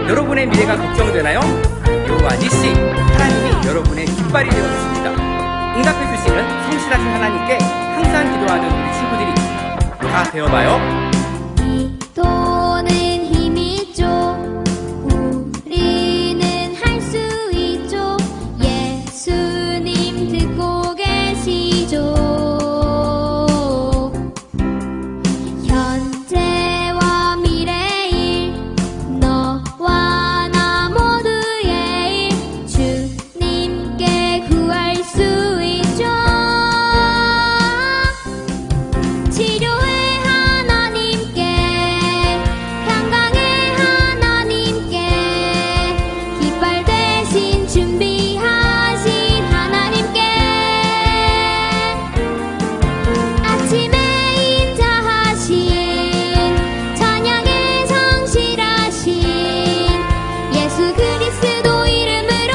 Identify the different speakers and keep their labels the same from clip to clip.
Speaker 1: 여러분의 미래가 걱정되나요? 여호와 니시, 하나님이 여러분의 깃발이 되어주십니다. 응답해 주시는 성실하신 하나님께 항상 기도하는 우리 친구들이 다 되어봐요.
Speaker 2: 기도는 힘이죠. 우리는 할 수 있죠. 예수님 듣고 계시죠. 현재와 미래일 너와 나 모두의 일 주님께 구할 수 있죠. 치료해 하나님께, 평강해 하나님께, 깃발 대신 준비하신 하나님께, 아침에 인자하신 찬양에 성실하신 예수 그리스도 이름으로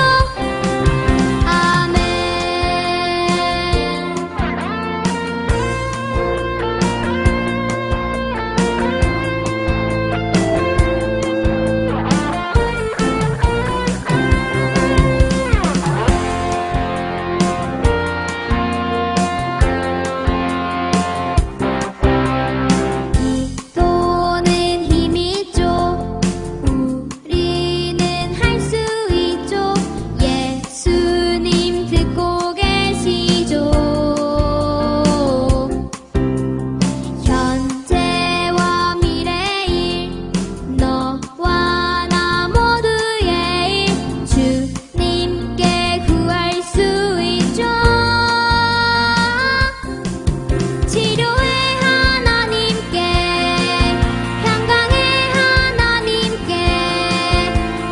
Speaker 2: 아멘. 기도는 힘이죠. 우리는 할 수 있죠. 예수님 듣고 계시죠. 현재와 미래일 너와 나 모두의 일 주님께 구할 수 있죠. 치료해 하나님께, 평강해 하나님께,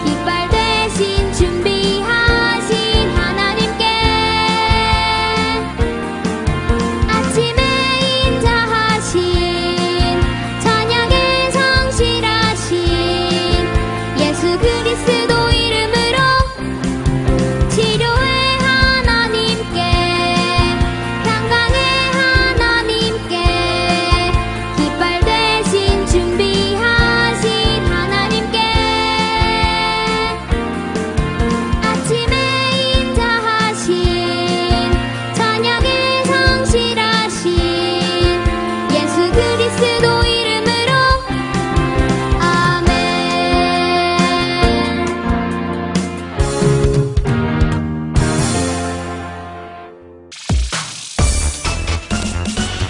Speaker 2: 깃발 대신 준비하신 하나님께, 아침에 인자하신 찬양에 성실하신 예수 그리스도 이름으로 치료해 하나님께, 평강해 하나님께, 깃발 대신 준비하신 하나님께, 아침에 인자하신 찬양에 성실하신 예수 그리스도 이름으로 아멘.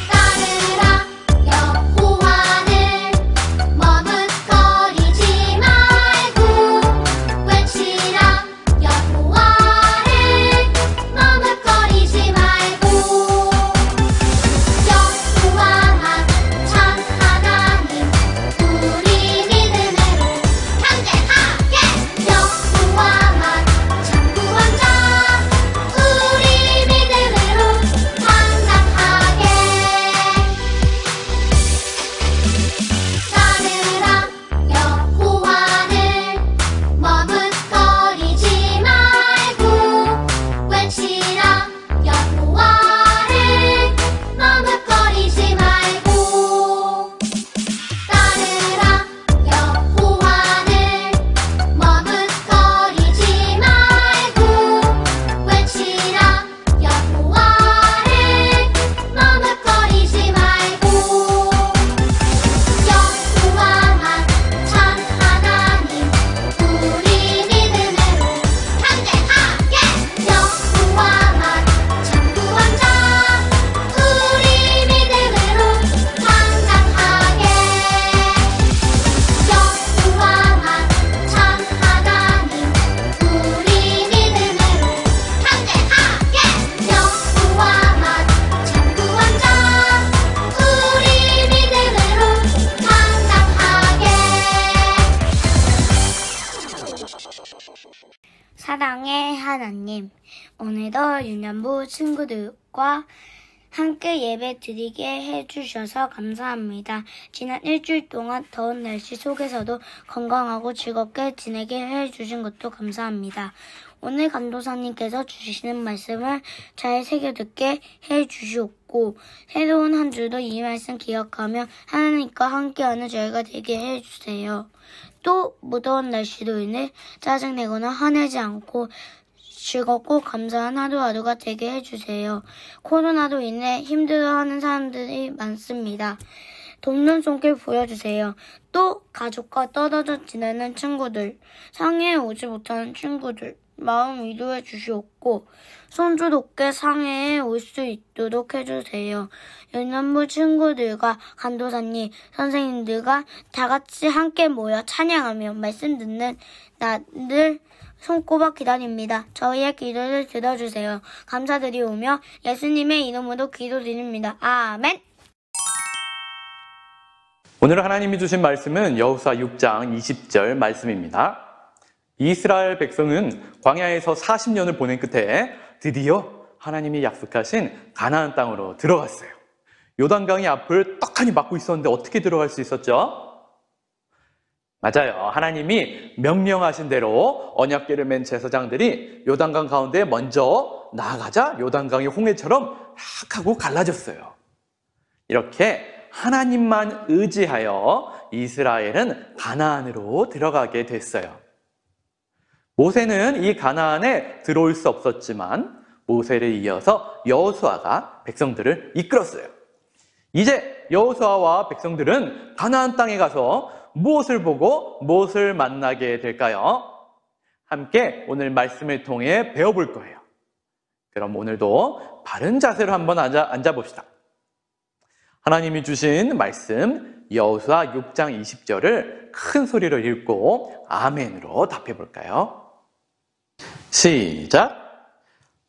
Speaker 2: 따르라 여호와를 머뭇거리지 말고 외치라 여호와를 머뭇거리지 말고 여호와만 참 하나님 우리 믿음으로 강대하게 여호와만 참 구원자 우리 믿음으로 강력하게 따르라 여호와를 머뭇거리지 말고 외치라 여호와를 머뭇거리지 말고 따르라 여호와를 머뭇거리지 말고 외치라 여호와를 머뭇거리지 말고 여호와만 참 하나님 우리 믿음으로 강대하게 여호와만 참 구원자 우리 믿음으로 강력하게 여호와만 참 하나님 우리 믿음으로 강대하게 여호와만 참 구원자 우리 믿음으로 강력하게
Speaker 3: 사랑의 하나님, 오늘도 유년부 친구들과 함께 예배 드리게 해주셔서 감사합니다. 지난 일주일 동안 더운 날씨 속에서도 건강하고 즐겁게 지내게 해주신 것도 감사합니다. 오늘 간도사님께서 주시는 말씀을 잘 새겨듣게 해주시옵고 새로운 한 주도 이 말씀 기억하며 하나님과 함께하는 저희가 되게 해주세요. 또 무더운 날씨로 인해 짜증내거나 화내지 않고 즐겁고 감사한 하루하루가 되게 해주세요. 코로나로 인해 힘들어하는 사람들이 많습니다. 돕는 손길 보여주세요. 또 가족과 떨어져 지내는 친구들, 상해에 오지 못하는 친구들, 마음 위로해 주시옵고 손주롭게 상해에 올 수 있도록 해주세요. 연남부 친구들과 간도사님, 선생님들과 다 같이 함께 모여 찬양하며 말씀 듣는 날을 손꼽아 기다립니다. 저희의 기도를 들어주세요. 감사드리오며 예수님의 이름으로 기도드립니다. 아멘.
Speaker 4: 오늘 하나님이 주신 말씀은 여호수아 6장 20절 말씀입니다. 이스라엘 백성은 광야에서 40년을 보낸 끝에 드디어 하나님이 약속하신 가나안 땅으로 들어갔어요. 요단강이 앞을 떡하니 막고 있었는데 어떻게 들어갈 수 있었죠? 맞아요. 하나님이 명령하신 대로 언약궤를 맨 제사장들이 요단강 가운데 먼저 나아가자 요단강이 홍해처럼 막 하고 갈라졌어요. 이렇게 하나님만 의지하여 이스라엘은 가나안으로 들어가게 됐어요. 모세는 이 가나안에 들어올 수 없었지만 모세를 이어서 여호수아가 백성들을 이끌었어요. 이제 여호수아와 백성들은 가나안 땅에 가서 무엇을 보고 무엇을 만나게 될까요? 함께 오늘 말씀을 통해 배워볼 거예요. 그럼 오늘도 바른 자세로 한번 앉아봅시다. 하나님이 주신 말씀 여호수아 6장 20절을 큰 소리로 읽고 아멘으로 답해볼까요? 시작!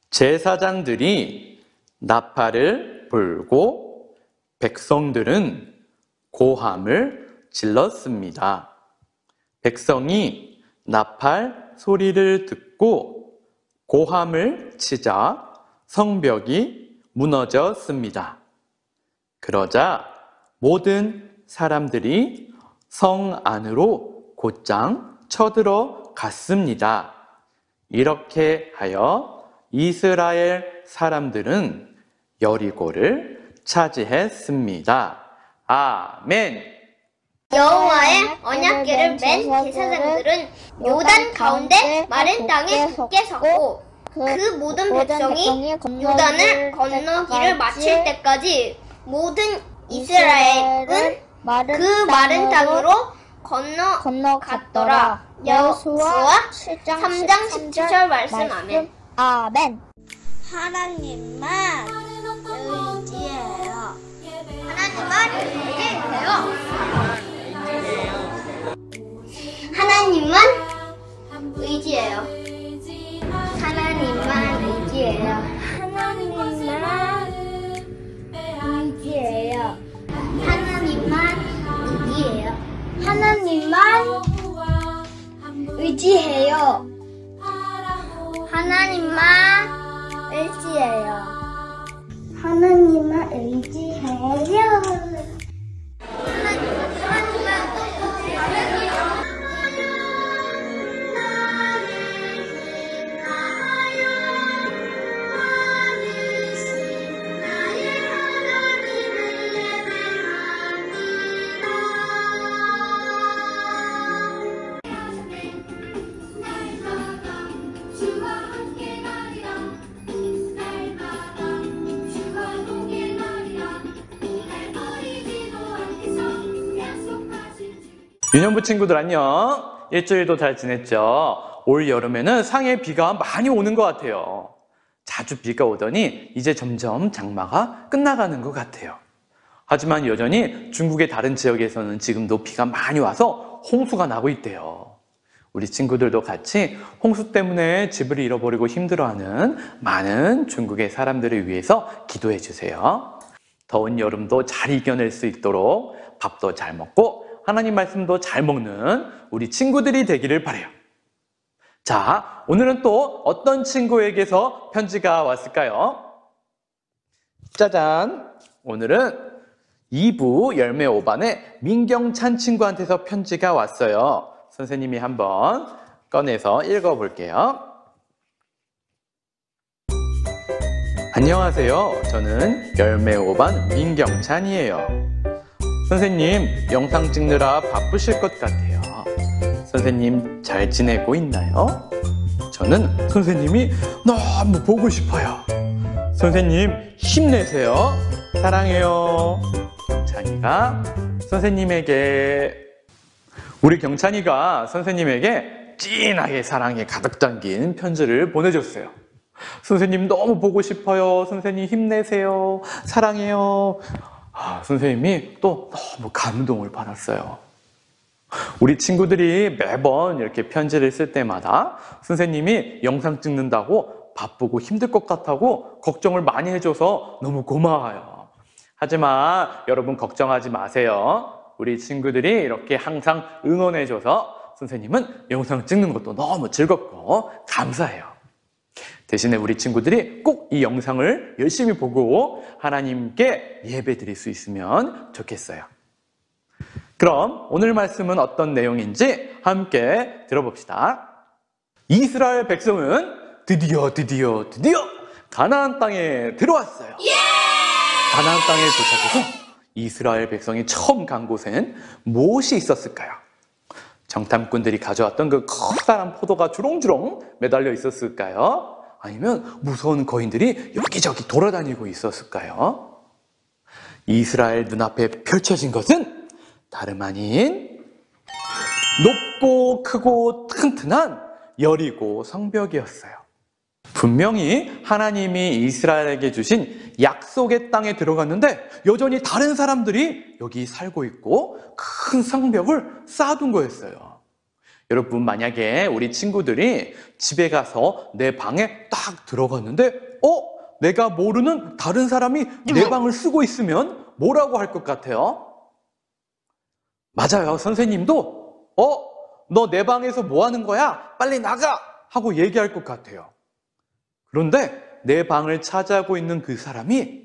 Speaker 4: 제사장들이 나팔을 불고 백성들은 고함을 질렀습니다. 백성이 나팔 소리를 듣고 고함을 치자 성벽이 무너졌습니다. 그러자 모든 사람들이 성 안으로 곧장 쳐들어갔습니다. 이렇게 하여 이스라엘 사람들은 여리고를 차지했습니다. 아멘.
Speaker 2: 여호와의 언약궤를 맨 제사장들은 요단 가운데 마른 땅에 굳게 섰고 그 모든 백성이 요단을 건너기를 마칠 때까지 모든 이스라엘은 그 마른 땅으로 건너갔더라. 여호수아 3장 17절 말씀 아멘.
Speaker 3: 아멘. 하나님만 의지해요.
Speaker 2: 하나님만 의지해요. 하나님만 의지해요. 하나님만 의지해요. 하나님만 의지해요. 하나님만 의지해요.
Speaker 4: 유년부 친구들 안녕. 일주일도 잘 지냈죠? 올 여름에는 상해에 비가 많이 오는 것 같아요. 자주 비가 오더니 이제 점점 장마가 끝나가는 것 같아요. 하지만 여전히 중국의 다른 지역에서는 지금도 비가 많이 와서 홍수가 나고 있대요. 우리 친구들도 같이 홍수 때문에 집을 잃어버리고 힘들어하는 많은 중국의 사람들을 위해서 기도해 주세요. 더운 여름도 잘 이겨낼 수 있도록 밥도 잘 먹고 하나님 말씀도 잘 먹는 우리 친구들이 되기를 바라요. 자, 오늘은 또 어떤 친구에게서 편지가 왔을까요? 짜잔! 오늘은 2부 열매 5반의 민경찬 친구한테서 편지가 왔어요. 선생님이 한번 꺼내서 읽어볼게요. 안녕하세요. 저는 열매 5반 민경찬이에요. 선생님, 영상 찍느라 바쁘실 것 같아요. 선생님 잘 지내고 있나요? 저는 선생님이 너무 보고 싶어요. 선생님 힘내세요. 사랑해요. 경찬이가 선생님에게 우리 경찬이가 선생님에게 진하게 사랑에 가득 담긴 편지를 보내줬어요. 선생님 너무 보고 싶어요. 선생님 힘내세요. 사랑해요. 선생님이 또 너무 감동을 받았어요. 우리 친구들이 매번 이렇게 편지를 쓸 때마다 선생님이 영상 찍는다고 바쁘고 힘들 것 같다고 걱정을 많이 해줘서 너무 고마워요. 하지만 여러분 걱정하지 마세요. 우리 친구들이 이렇게 항상 응원해줘서 선생님은 영상 찍는 것도 너무 즐겁고 감사해요. 대신에 우리 친구들이 꼭 이 영상을 열심히 보고 하나님께 예배 드릴 수 있으면 좋겠어요. 그럼 오늘 말씀은 어떤 내용인지 함께 들어봅시다. 이스라엘 백성은 드디어 가나안 땅에 들어왔어요. 가나안 땅에 도착해서 이스라엘 백성이 처음 간 곳엔 무엇이 있었을까요? 정탐꾼들이 가져왔던 그 커다란 포도가 주렁주렁 매달려 있었을까요? 아니면 무서운 거인들이 여기저기 돌아다니고 있었을까요? 이스라엘 눈앞에 펼쳐진 것은 다름 아닌 높고 크고 튼튼한 여리고 성벽이었어요. 분명히 하나님이 이스라엘에게 주신 약속의 땅에 들어갔는데 여전히 다른 사람들이 여기 살고 있고 큰 성벽을 쌓아둔 거였어요. 여러분, 만약에 우리 친구들이 집에 가서 내 방에 딱 들어갔는데 내가 모르는 다른 사람이 내 방을 쓰고 있으면 뭐라고 할 것 같아요? 맞아요. 선생님도 너 내 방에서 뭐 하는 거야? 빨리 나가! 하고 얘기할 것 같아요. 그런데 내 방을 차지하고 있는 그 사람이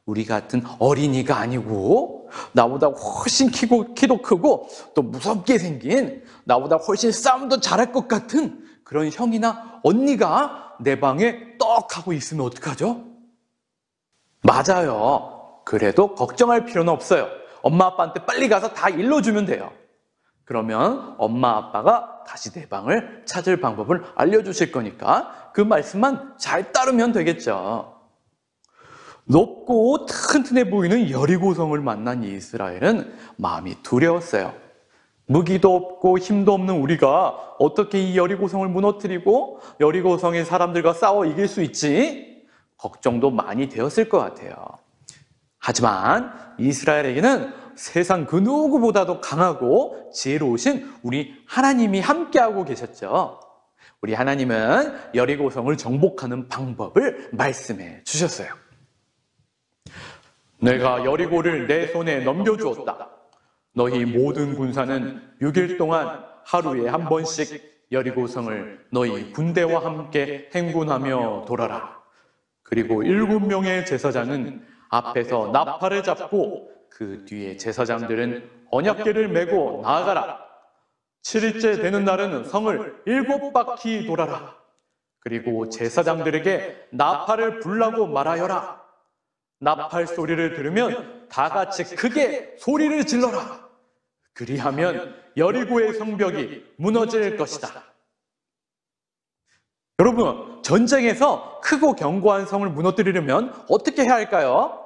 Speaker 4: 우리 같은 어린이가 아니고 나보다 훨씬 키도 크고 또 무섭게 생긴 나보다 훨씬 싸움도 잘할 것 같은 그런 형이나 언니가 내 방에 떡 하고 있으면 어떡하죠? 맞아요. 그래도 걱정할 필요는 없어요. 엄마 아빠한테 빨리 가서 다 일러주면 돼요. 그러면 엄마 아빠가 다시 내 방을 찾을 방법을 알려주실 거니까 그 말씀만 잘 따르면 되겠죠. 높고 튼튼해 보이는 여리고성을 만난 이스라엘은 마음이 두려웠어요. 무기도 없고 힘도 없는 우리가 어떻게 이 여리고성을 무너뜨리고 여리고성의 사람들과 싸워 이길 수 있지? 걱정도 많이 되었을 것 같아요. 하지만 이스라엘에게는 세상 그 누구보다도 강하고 지혜로우신 우리 하나님이 함께하고 계셨죠. 우리 하나님은 여리고성을 정복하는 방법을 말씀해 주셨어요. 내가 여리고를 내 손에 넘겨주었다. 너희 모든 군사는 6일 동안 하루에 한 번씩 여리고성을 너희 군대와 함께 행군하며 돌아라. 그리고 7명의 제사장은 앞에서 나팔을 잡고 그 뒤에 제사장들은 언약궤를 메고 나아가라. 7일째 되는 날은 성을 7바퀴 돌아라. 그리고 제사장들에게 나팔을 불라고 말하여라. 나팔 소리를 들으면 다 같이 크게 소리를 질러라. 그리하면 여리고의 성벽이 무너질 것이다. 여러분, 전쟁에서 크고 견고한 성을 무너뜨리려면 어떻게 해야 할까요?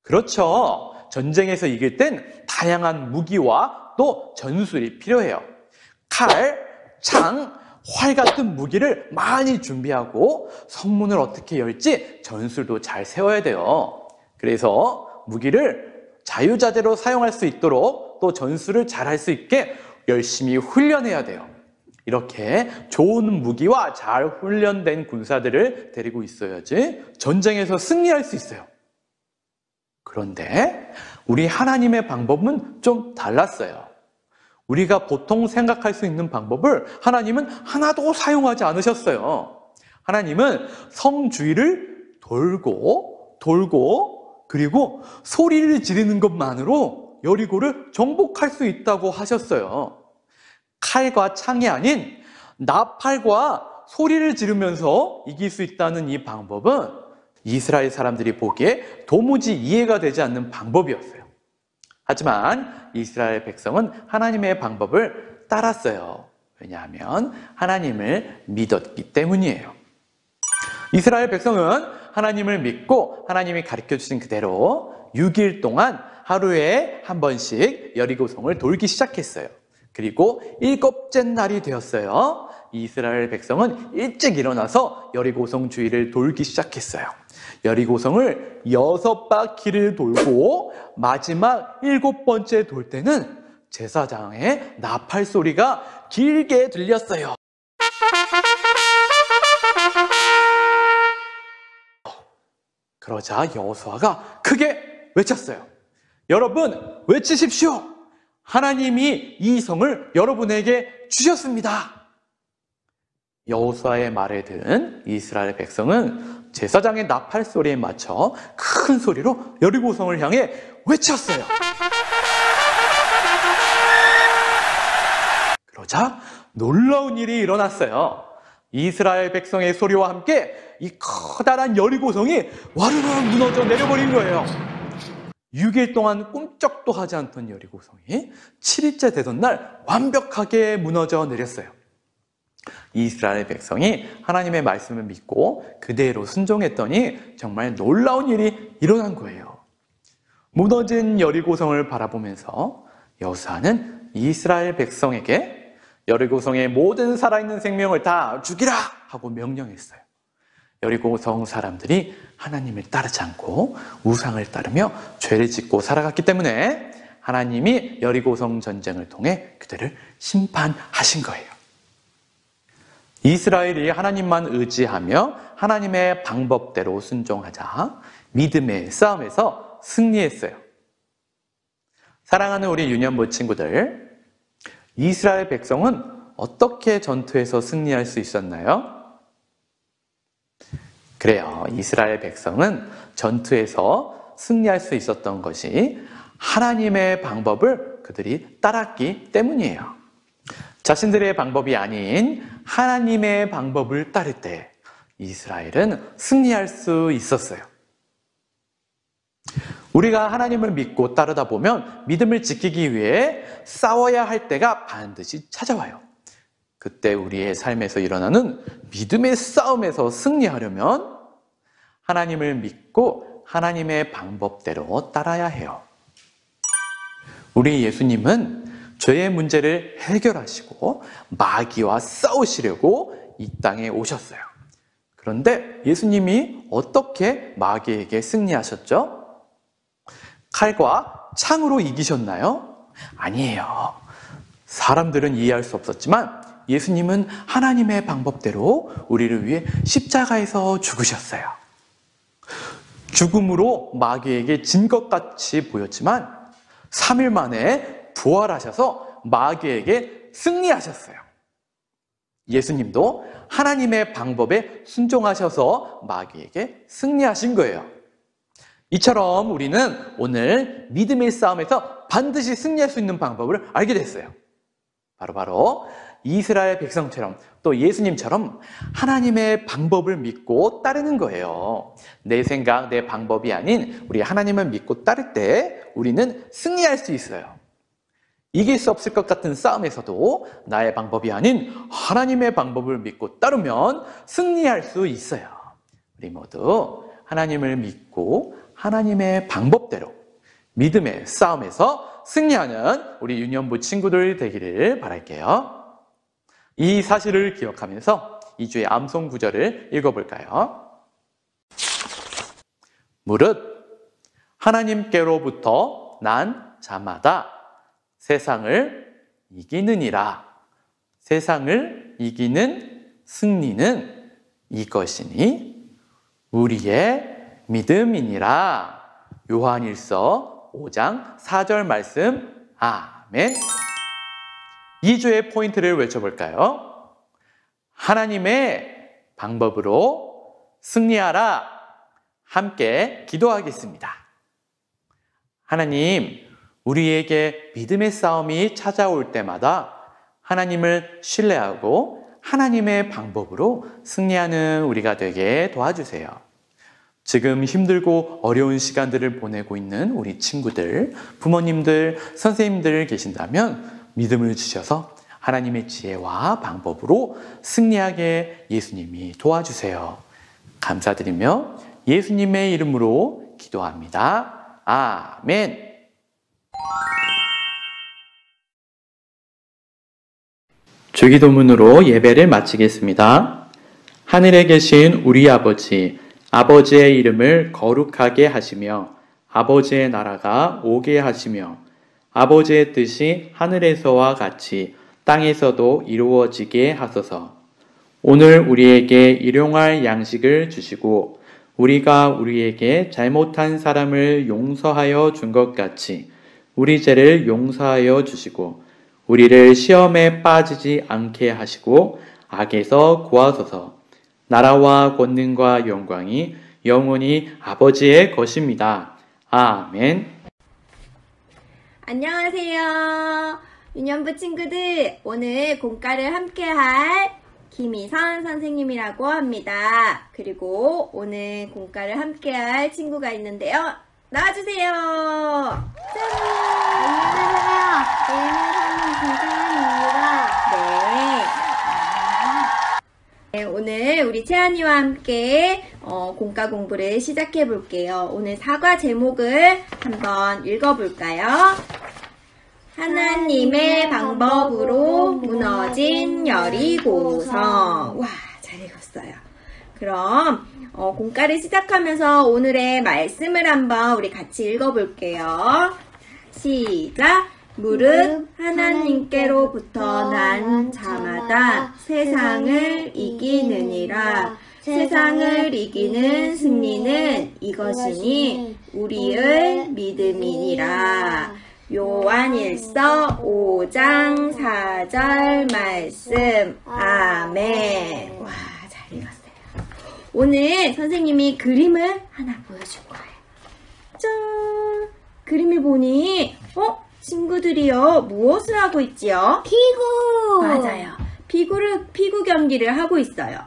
Speaker 4: 그렇죠. 전쟁에서 이길 땐 다양한 무기와 또 전술이 필요해요. 칼, 창, 활 같은 무기를 많이 준비하고 성문을 어떻게 열지 전술도 잘 세워야 돼요. 그래서 무기를 자유자재로 사용할 수 있도록 또 전술을 잘 할 수 있게 열심히 훈련해야 돼요. 이렇게 좋은 무기와 잘 훈련된 군사들을 데리고 있어야지 전쟁에서 승리할 수 있어요. 그런데 우리 하나님의 방법은 좀 달랐어요. 우리가 보통 생각할 수 있는 방법을 하나님은 하나도 사용하지 않으셨어요. 하나님은 성 주위를 돌고 그리고 소리를 지르는 것만으로 여리고를 정복할 수 있다고 하셨어요. 칼과 창이 아닌 나팔과 소리를 지르면서 이길 수 있다는 이 방법은 이스라엘 사람들이 보기에 도무지 이해가 되지 않는 방법이었어요. 하지만 이스라엘 백성은 하나님의 방법을 따랐어요. 왜냐하면 하나님을 믿었기 때문이에요. 이스라엘 백성은 하나님을 믿고 하나님이 가르쳐주신 그대로 6일 동안 하루에 한 번씩 여리고성을 돌기 시작했어요. 그리고 7째 날이 되었어요. 이스라엘 백성은 일찍 일어나서 여리고성 주위를 돌기 시작했어요. 여리고성을 6바퀴를 돌고 마지막 7번째 돌 때는 제사장의 나팔 소리가 길게 들렸어요. 그러자 여호수아가 크게 외쳤어요. 여러분, 외치십시오. 하나님이 이 성을 여러분에게 주셨습니다. 여호수아의 말을 들은 이스라엘 백성은 제사장의 나팔 소리에 맞춰 큰 소리로 여리고성을 향해 외쳤어요. 그러자 놀라운 일이 일어났어요. 이스라엘 백성의 소리와 함께 이 커다란 여리고성이 와르르 무너져 내려버린 거예요. 6일 동안 꿈쩍도 하지 않던 여리고성이 7일째 되던 날 완벽하게 무너져 내렸어요. 이스라엘 백성이 하나님의 말씀을 믿고 그대로 순종했더니 정말 놀라운 일이 일어난 거예요. 무너진 여리고성을 바라보면서 여호수아는 이스라엘 백성에게 여리고성의 모든 살아있는 생명을 다 죽이라 하고 명령했어요. 여리고성 사람들이 하나님을 따르지 않고 우상을 따르며 죄를 짓고 살아갔기 때문에 하나님이 여리고성 전쟁을 통해 그들을 심판하신 거예요. 이스라엘이 하나님만 의지하며 하나님의 방법대로 순종하자 믿음의 싸움에서 승리했어요. 사랑하는 우리 유년부 친구들, 이스라엘 백성은 어떻게 전투에서 승리할 수 있었나요? 그래요. 이스라엘 백성은 전투에서 승리할 수 있었던 것이 하나님의 방법을 그들이 따랐기 때문이에요. 자신들의 방법이 아닌 하나님의 방법을 따를 때 이스라엘은 승리할 수 있었어요. 우리가 하나님을 믿고 따르다 보면 믿음을 지키기 위해 싸워야 할 때가 반드시 찾아와요. 그때 우리의 삶에서 일어나는 믿음의 싸움에서 승리하려면 하나님을 믿고 하나님의 방법대로 따라야 해요. 우리 예수님은 죄의 문제를 해결하시고 마귀와 싸우시려고 이 땅에 오셨어요. 그런데 예수님이 어떻게 마귀에게 승리하셨죠? 칼과 창으로 이기셨나요? 아니에요. 사람들은 이해할 수 없었지만 예수님은 하나님의 방법대로 우리를 위해 십자가에서 죽으셨어요. 죽음으로 마귀에게 진 것 같이 보였지만 3일 만에 부활하셔서 마귀에게 승리하셨어요. 예수님도 하나님의 방법에 순종하셔서 마귀에게 승리하신 거예요. 이처럼 우리는 오늘 믿음의 싸움에서 반드시 승리할 수 있는 방법을 알게 됐어요. 바로 이스라엘 백성처럼 또 예수님처럼 하나님의 방법을 믿고 따르는 거예요. 내 생각, 내 방법이 아닌 우리 하나님을 믿고 따를 때 우리는 승리할 수 있어요. 이길 수 없을 것 같은 싸움에서도 나의 방법이 아닌 하나님의 방법을 믿고 따르면 승리할 수 있어요. 우리 모두 하나님을 믿고 하나님의 방법대로 믿음의 싸움에서 승리하는 우리 유년부 친구들 되기를 바랄게요. 이 사실을 기억하면서 2주의 암송 구절을 읽어볼까요? 무릇 하나님께로부터 난 자마다 세상을 이기느니라. 세상을 이기는 승리는 이것이니 우리의 믿음이니라. 요한일서 5장 4절 말씀. 아멘. 2주의 포인트를 외쳐볼까요? 하나님의 방법으로 승리하라. 함께 기도하겠습니다. 하나님, 우리에게 믿음의 싸움이 찾아올 때마다 하나님을 신뢰하고 하나님의 방법으로 승리하는 우리가 되게 도와주세요. 지금 힘들고 어려운 시간들을 보내고 있는 우리 친구들, 부모님들, 선생님들 계신다면 믿음을 주셔서 하나님의 지혜와 방법으로 승리하게 예수님이 도와주세요. 감사드리며 예수님의 이름으로 기도합니다. 아멘. 주기도문으로 예배를 마치겠습니다. 하늘에 계신 우리 아버지, 아버지의 이름을 거룩하게 하시며 아버지의 나라가 오게 하시며 아버지의 뜻이 하늘에서와 같이 땅에서도 이루어지게 하소서. 오늘 우리에게 일용할 양식을 주시고 우리가 우리에게 잘못한 사람을 용서하여 준 것 같이 우리 죄를 용서하여 주시고 우리를 시험에 빠지지 않게 하시고 악에서 구하소서. 나라와 권능과 영광이 영원히 아버지의 것입니다. 아멘.
Speaker 5: 안녕하세요. 유년부 친구들, 오늘 공과를 함께할 김희선 선생님이라고 합니다. 그리고 오늘 공과를 함께할 친구가 있는데요. 나와주세요. 짠! 네, 오늘 우리 채연이와 함께 공과 공부를 시작해 볼게요. 오늘 사과 제목을 한번 읽어볼까요? 하나님의 방법으로 무너진 여리고성. 와, 잘 읽었어요. 그럼 공과를 시작하면서 오늘의 말씀을 한번 우리 같이 읽어볼게요. 시작! 무릇 하나님께로부터 난 자마다 세상을 이기느니라. 세상을 이기는 승리는 이것이니 우리의 믿음이니라. 요한일서 5장 4절 말씀. 아멘. 와, 잘 읽었어요. 오늘 선생님이 그림을 하나 보여줄 거예요. 짠! 그림을 보니 친구들이요, 무엇을 하고 있지요?
Speaker 2: 피구!
Speaker 5: 맞아요. 피구 경기를 하고 있어요.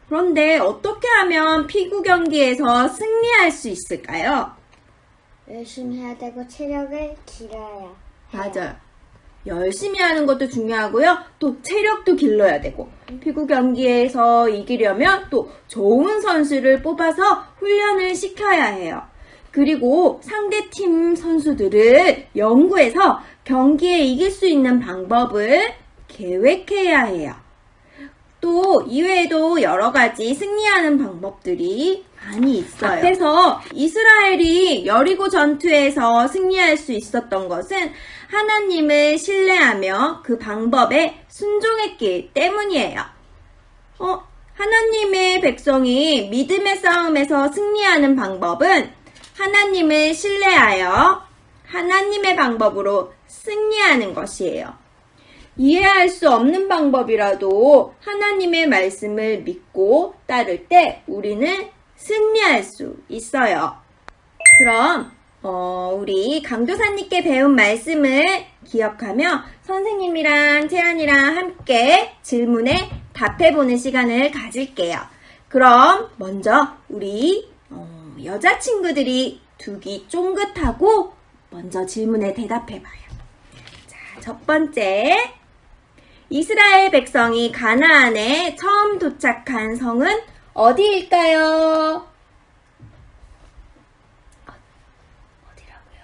Speaker 5: 그런데 어떻게 하면 피구 경기에서 승리할 수 있을까요?
Speaker 2: 열심히 해야 되고 체력을 길러야 해요.
Speaker 5: 맞아요. 열심히 하는 것도 중요하고요. 또 체력도 길러야 되고, 피구 경기에서 이기려면 또 좋은 선수를 뽑아서 훈련을 시켜야 해요. 그리고 상대팀 선수들을 연구해서 경기에 이길 수 있는 방법을 계획해야 해요. 또 이외에도 여러 가지 승리하는 방법들이 많이 있어요. 앞에서 이스라엘이 여리고 전투에서 승리할 수 있었던 것은 하나님을 신뢰하며 그 방법에 순종했기 때문이에요. 하나님의 백성이 믿음의 싸움에서 승리하는 방법은 하나님을 신뢰하여 하나님의 방법으로 승리하는 것이에요. 이해할 수 없는 방법이라도 하나님의 말씀을 믿고 따를 때 우리는 승리할 수 있어요. 그럼 우리 강도사님께 배운 말씀을 기억하며 선생님이랑 채연이랑 함께 질문에 답해보는 시간을 가질게요. 그럼 먼저 우리 여자친구들이 두기 쫑긋하고 먼저 질문에 대답해봐요. 자, 첫 번째. 이스라엘 백성이 가나안에 처음 도착한 성은 어디일까요? 어디라고요?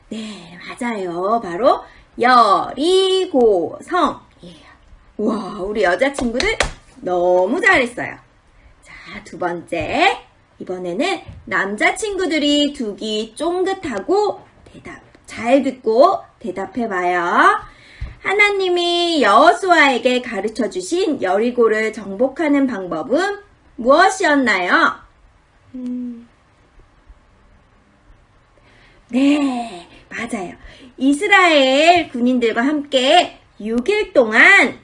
Speaker 5: 네, 맞아요. 바로 여리고성이에요. 우와, 우리 여자친구들 너무 잘했어요. 자, 두 번째. 이번에는 남자친구들이 두기 쫑긋하고 잘 듣고 대답해봐요. 하나님이 여호수아에게 가르쳐주신 여리고를 정복하는 방법은 무엇이었나요? 네, 맞아요. 이스라엘 군인들과 함께 6일 동안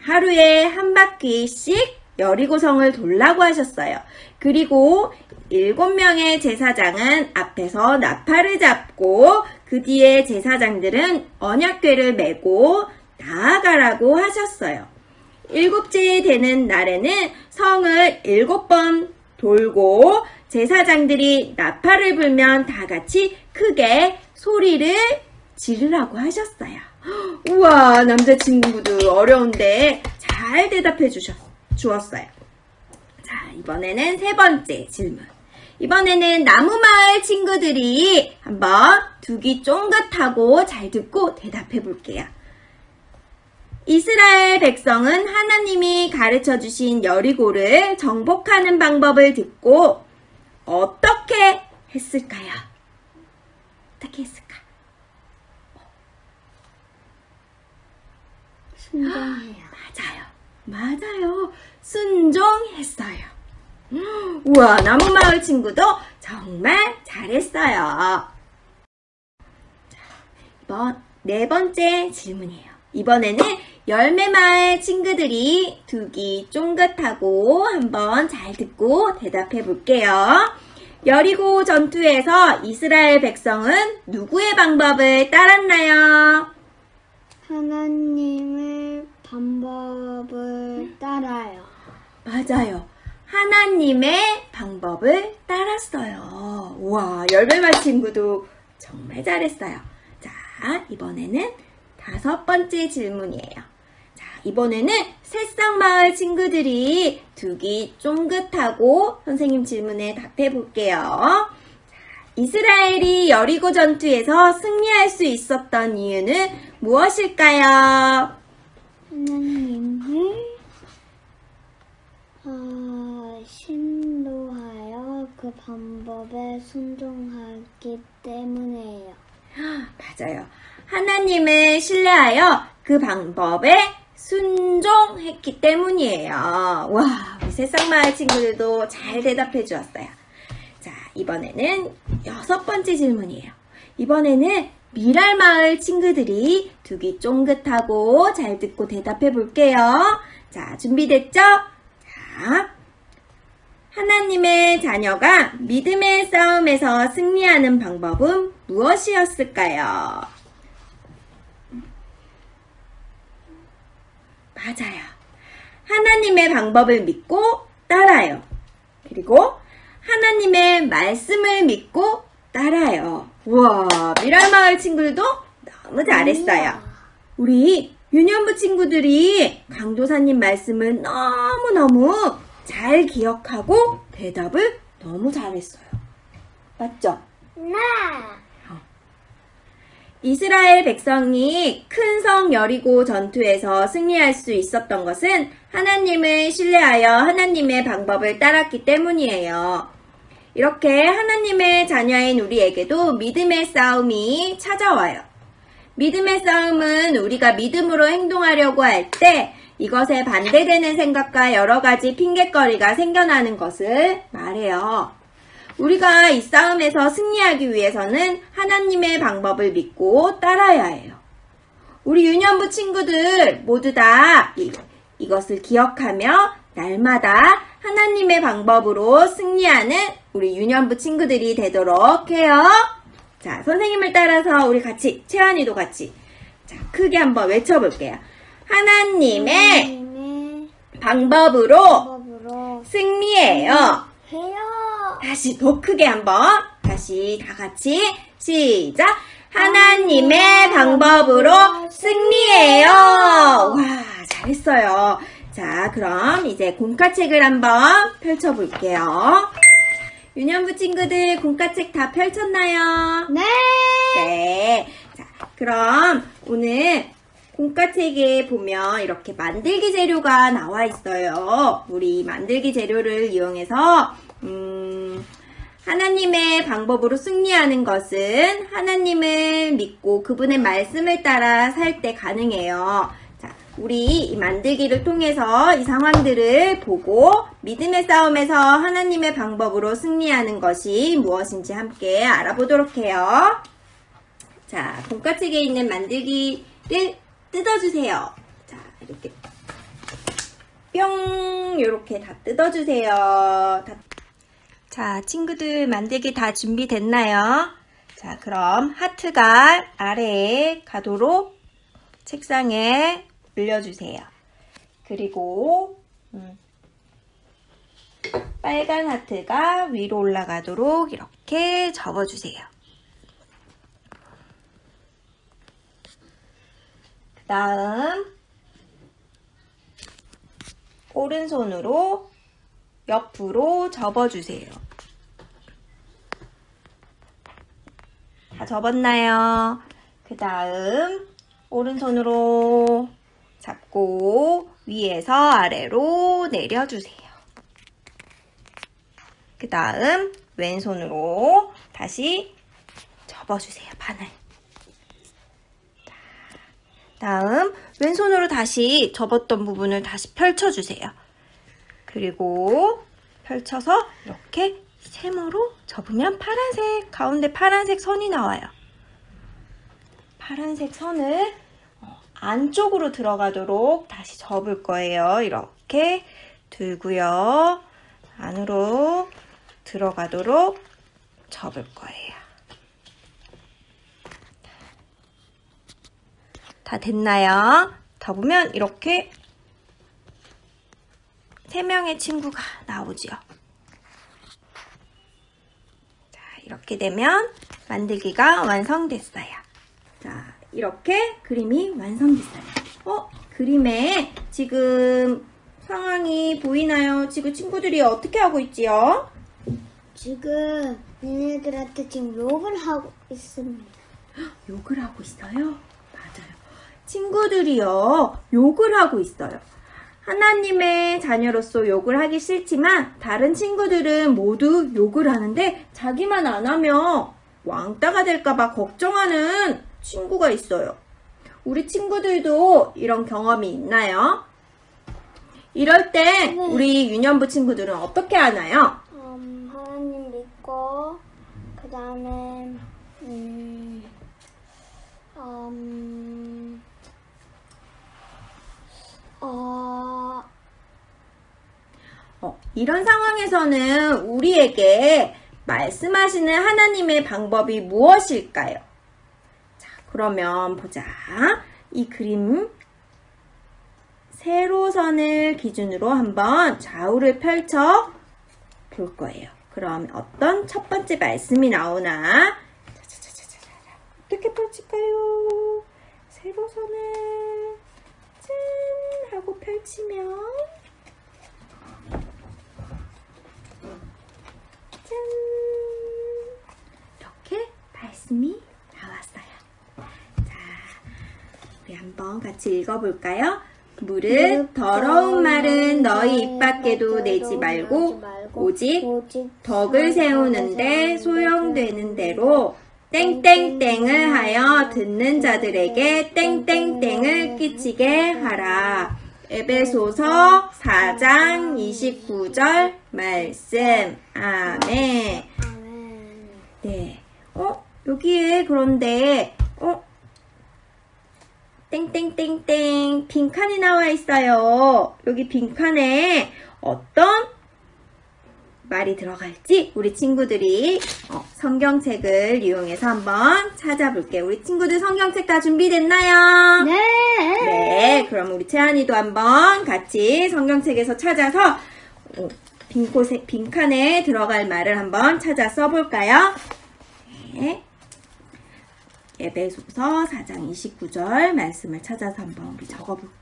Speaker 5: 하루에 한 바퀴씩 여리고성을 돌라고 하셨어요. 그리고 7명의 제사장은 앞에서 나팔을 잡고 그 뒤에 제사장들은 언약궤를 메고 나아가라고 하셨어요. 7째 되는 날에는 성을 7번 돌고 제사장들이 나팔을 불면 다 같이 크게 소리를 지르라고 하셨어요. 우와, 남자친구들 어려운데 잘 대답해 주었어요. 자, 이번에는 3번째 질문. 이번에는 나무마을 친구들이 한번 두 귀 쫑긋하고 잘 듣고 대답해 볼게요. 이스라엘 백성은 하나님이 가르쳐 주신 여리고를 정복하는 방법을 듣고 어떻게 했을까요? 어떻게 했을까?
Speaker 3: 순종해요.
Speaker 5: 맞아요. 순종했어요. 우와, 나무마을 친구도 정말 잘했어요. 자, 이번 4번째 질문이에요. 이번에는 열매마을 친구들이 두 귀 쫑긋하고 한번 잘 듣고 대답해 볼게요. 여리고 전투에서 이스라엘 백성은 누구의 방법을 따랐나요?
Speaker 3: 하나님의 방법을 따라요.
Speaker 5: 맞아요. 하나님의 방법을 따랐어요. 우와, 열매마을 친구도 정말 잘했어요. 자, 이번에는 5번째 질문이에요. 자, 이번에는 새싹마을 친구들이 두 귀 쫑긋하고 선생님 질문에 답해 볼게요. 이스라엘이 여리고 전투에서 승리할 수 있었던 이유는 무엇일까요?
Speaker 3: 하나님을 신도하여 그 방법에 순종하기 때문이에요.
Speaker 5: 맞아요. 하나님을 신뢰하여 그 방법에 순종했기 때문이에요. 와, 우리 새싹마을 친구들도 잘 대답해 주었어요. 자, 이번에는 6번째 질문이에요. 이번에는 미랄마을 친구들이 두 귀 쫑긋하고 잘 듣고 대답해 볼게요. 자, 준비됐죠? 자, 하나님의 자녀가 믿음의 싸움에서 승리하는 방법은 무엇이었을까요? 맞아요. 하나님의 방법을 믿고 따라요. 그리고 하나님의 말씀을 믿고 따라요. 우와, 미랄마을 친구들도 너무 잘했어요. 우리 유년부 친구들이 강도사님 말씀을 너무너무 잘 기억하고 대답을 너무 잘했어요. 맞죠?
Speaker 2: 네.
Speaker 5: 이스라엘 백성이 큰 성 여리고 전투에서 승리할 수 있었던 것은 하나님을 신뢰하여 하나님의 방법을 따랐기 때문이에요. 이렇게 하나님의 자녀인 우리에게도 믿음의 싸움이 찾아와요. 믿음의 싸움은 우리가 믿음으로 행동하려고 할 때 이것에 반대되는 생각과 여러 가지 핑곗거리가 생겨나는 것을 말해요. 우리가 이 싸움에서 승리하기 위해서는 하나님의 방법을 믿고 따라야 해요. 우리 유년부 친구들 모두 다 이것을 기억하며 날마다 하나님의 방법으로 승리하는 우리 유년부 친구들이 되도록 해요. 자, 선생님을 따라서 우리 같이, 채환이도 같이 자, 크게 한번 외쳐볼게요. 하나님의 방법으로 승리해요. 다시 더 크게 한번 다시 다 같이 시작. 하나님의 방법으로 승리해요. 와, 잘했어요. 자, 그럼 이제 공과책을 한번 펼쳐볼게요. 유년부 친구들 공과책 다 펼쳤나요?
Speaker 3: 네.
Speaker 5: 네. 자, 그럼 오늘 공과책에 보면 이렇게 만들기 재료가 나와 있어요. 우리 만들기 재료를 이용해서 하나님의 방법으로 승리하는 것은 하나님을 믿고 그분의 말씀을 따라 살 때 가능해요. 자, 우리 이 만들기를 통해서 이 상황들을 보고 믿음의 싸움에서 하나님의 방법으로 승리하는 것이 무엇인지 함께 알아보도록 해요. 자, 공과책에 있는 만들기를 뜯어주세요. 자, 이렇게 뿅 이렇게 다 뜯어주세요. 자, 친구들 만들기 다 준비됐나요? 자, 그럼 하트가 아래에 가도록 책상에 올려주세요. 그리고 빨간 하트가 위로 올라가도록 이렇게 접어주세요. 그 다음 오른손으로 옆으로 접어주세요. 다 접었나요? 그 다음 오른손으로 잡고 위에서 아래로 내려주세요. 그 다음 왼손으로 다시 접어주세요. 바늘. 다음 왼손으로 다시 접었던 부분을 다시 펼쳐주세요. 그리고 펼쳐서 이렇게 세모로 접으면 파란색, 가운데 파란색 선이 나와요. 파란색 선을 안쪽으로 들어가도록 다시 접을 거예요. 이렇게 들고요. 안으로 들어가도록 접을 거예요. 다 됐나요? 접으면 이렇게 3명의 친구가 나오죠. 자, 이렇게 되면 만들기가 완성됐어요. 자, 이렇게 그림이 완성됐어요. 그림에 지금 상황이 보이나요? 지금 친구들이 어떻게 하고 있지요?
Speaker 2: 지금 얘네들한테 지금 욕을 하고 있습니다.
Speaker 5: 욕을 하고 있어요? 맞아요. 친구들이요, 욕을 하고 있어요. 하나님의 자녀로서 욕을 하기 싫지만 다른 친구들은 모두 욕을 하는데 자기만 안 하면 왕따가 될까봐 걱정하는 친구가 있어요. 우리 친구들도 이런 경험이 있나요? 이럴 때 우리 유년부 친구들은 어떻게 하나요?
Speaker 2: 하나님 믿고 그 다음에
Speaker 5: 이런 상황에서는 우리에게 말씀하시는 하나님의 방법이 무엇일까요? 자, 그러면 보자. 이 그림 세로선을 기준으로 한번 좌우를 펼쳐 볼 거예요. 그럼 어떤 첫 번째 말씀이 나오나? 어떻게 펼칠까요? 세로선을 짠 하고 펼치면 짠 이렇게 말씀이 나왔어요. 자, 우리 한번 같이 읽어볼까요? 무릇 더러운 말은 너희 입 밖에도 내지 말고 오직 덕을 세우는데 소용되는 대로 땡땡땡을 하여 듣는 자들에게 땡땡땡을 끼치게 하라. 에베소서 4장 29절 말씀. 아멘. 네. 여기에 그런데 땡땡땡땡 빈칸이 나와 있어요. 여기 빈칸에 어떤 말이 들어갈지 우리 친구들이 성경책을 이용해서 한번 찾아볼게요. 우리 친구들 성경책 다 준비됐나요?
Speaker 2: 네.
Speaker 5: 네, 그럼 우리 채안이도 한번 같이 성경책에서 찾아서 빈칸에 들어갈 말을 한번 찾아 써볼까요? 네. 에베소서 4장 29절 말씀을 찾아서 한번 우리 적어볼 거예요.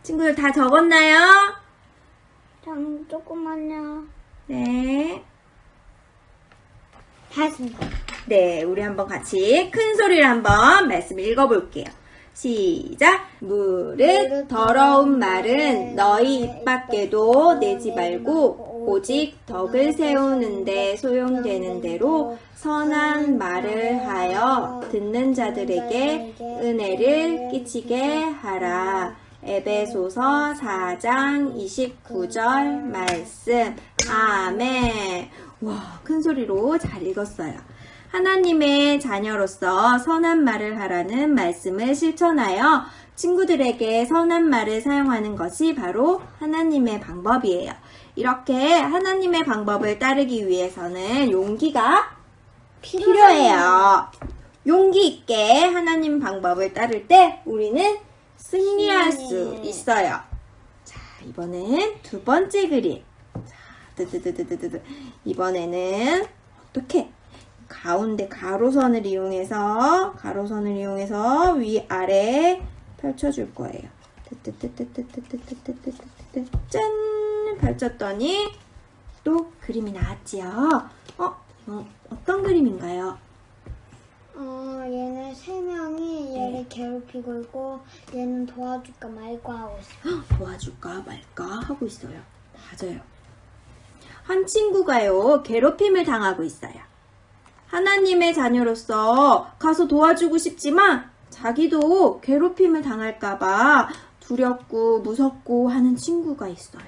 Speaker 5: 친구들 다 적었나요?
Speaker 2: 조금만요.
Speaker 5: 네.
Speaker 2: 다 했습니다.
Speaker 5: 네, 우리 한번 같이 큰 소리를 한번 말씀 읽어볼게요. 시작! 무릇 더러운 말은 너희 입 밖에도 내지 말고 오직 덕을 세우는데 소용되는 대로 선한 말을 하여 듣는 자들에게 은혜를 끼치게 하라. 에베소서 4장 29절 말씀. 아멘. 와, 큰 소리로 잘 읽었어요. 하나님의 자녀로서 선한 말을 하라는 말씀을 실천하여 친구들에게 선한 말을 사용하는 것이 바로 하나님의 방법이에요. 이렇게 하나님의 방법을 따르기 위해서는 용기가 필요해요. 용기 있게 하나님 방법을 따를 때 우리는 승리할 수 있어요. 자, 이번엔 두 번째 그림. 자, 이번에는 어떻게? 가운데 가로선을 이용해서 위아래 펼쳐줄 거예요. 짠! 펼쳤더니 또 그림이 나왔지요. 이거 어떤 그림인가요?
Speaker 3: 얘네 세 명이 얘를 괴롭히고 있고 얘는 도와줄까 말까 하고 있어요.
Speaker 5: 도와줄까 말까 하고 있어요. 맞아요. 한 친구가요, 괴롭힘을 당하고 있어요. 하나님의 자녀로서 가서 도와주고 싶지만 자기도 괴롭힘을 당할까봐 두렵고 무섭고 하는 친구가 있어요.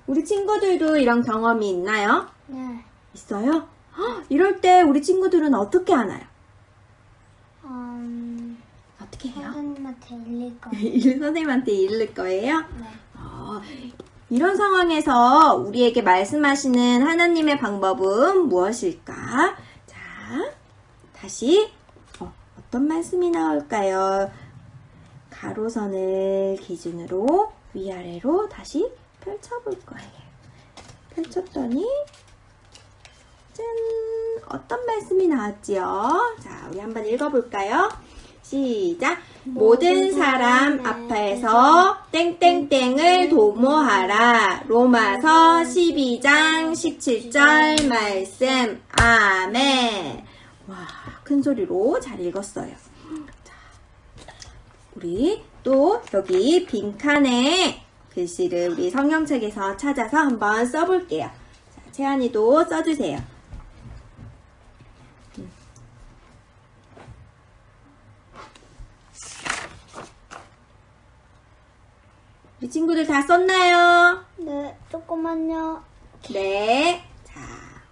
Speaker 5: 우리 친구들도 이런 경험이 있나요?
Speaker 3: 네.
Speaker 5: 있어요? 이럴 때 우리 친구들은 어떻게 하나요? 어떻게 해요?
Speaker 3: 선생님한테 일릴 거예요.
Speaker 5: 선생님한테 이를 거예요?
Speaker 3: 네.
Speaker 5: 이런 상황에서 우리에게 말씀하시는 하나님의 방법은 무엇일까? 자, 다시 어떤 말씀이 나올까요? 가로선을 기준으로 위아래로 다시 펼쳐볼 거예요. 펼쳤더니 짠! 어떤 말씀이 나왔지요? 자, 우리 한번 읽어볼까요? 시작! 모든 사람 앞에서 땡땡땡을 도모하라. 로마서 12장 17절 말씀. 아멘. 와, 큰 소리로 잘 읽었어요. 자, 우리 또 여기 빈칸에 글씨를 우리 성경책에서 찾아서 한번 써볼게요. 자, 채연이도 써주세요. 우리 친구들 다 썼나요?
Speaker 3: 네, 조금만요.
Speaker 5: 네. 자,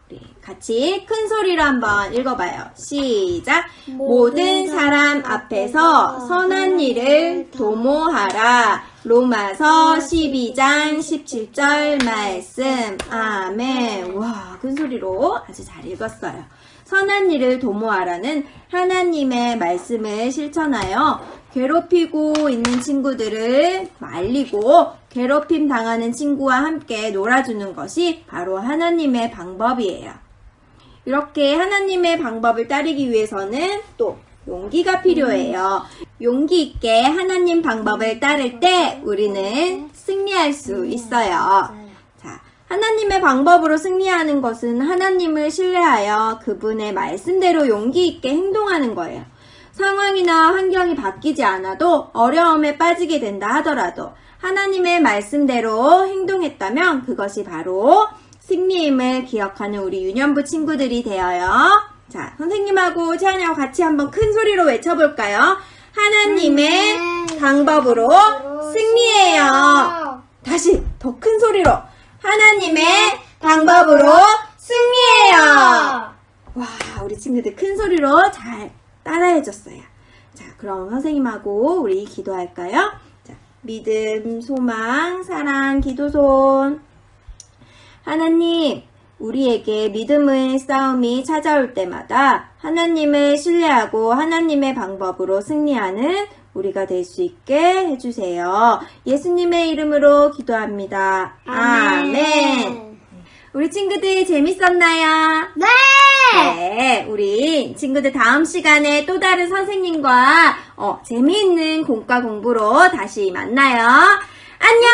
Speaker 5: 우리 같이 큰 소리로 한번 읽어봐요. 시작. 모든 사람 앞에서 선한 일을 도모하라. 로마서 12장 17절 말씀. 아멘. 와, 큰 소리로 아주 잘 읽었어요. 선한 일을 도모하라는 하나님의 말씀을 실천하여 괴롭히고 있는 친구들을 말리고 괴롭힘 당하는 친구와 함께 놀아주는 것이 바로 하나님의 방법이에요. 이렇게 하나님의 방법을 따르기 위해서는 또 용기가 필요해요. 용기 있게 하나님 방법을 따를 때 우리는 승리할 수 있어요. 자, 하나님의 방법으로 승리하는 것은 하나님을 신뢰하여 그분의 말씀대로 용기 있게 행동하는 거예요. 상황이나 환경이 바뀌지 않아도 어려움에 빠지게 된다 하더라도 하나님의 말씀대로 행동했다면 그것이 바로 승리임을 기억하는 우리 유년부 친구들이 되어요. 자, 선생님하고 채연이하고 같이 한번 큰 소리로 외쳐볼까요? 하나님의 방법으로 승리해요. 다시 더 큰 소리로 하나님의 방법으로 승리해요. 와, 우리 친구들 큰 소리로 잘 따라해줬어요. 자, 그럼 선생님하고 우리 기도할까요? 자, 믿음, 소망, 사랑, 기도손. 하나님, 우리에게 믿음의 싸움이 찾아올 때마다 하나님을 신뢰하고 하나님의 방법으로 승리하는 우리가 될 수 있게 해주세요. 예수님의 이름으로 기도합니다. 아멘. 우리 친구들 재밌었나요?
Speaker 3: 네!
Speaker 5: 네, 우리 친구들 다음 시간에 또 다른 선생님과 재미있는 공과 공부로 다시 만나요. 안녕!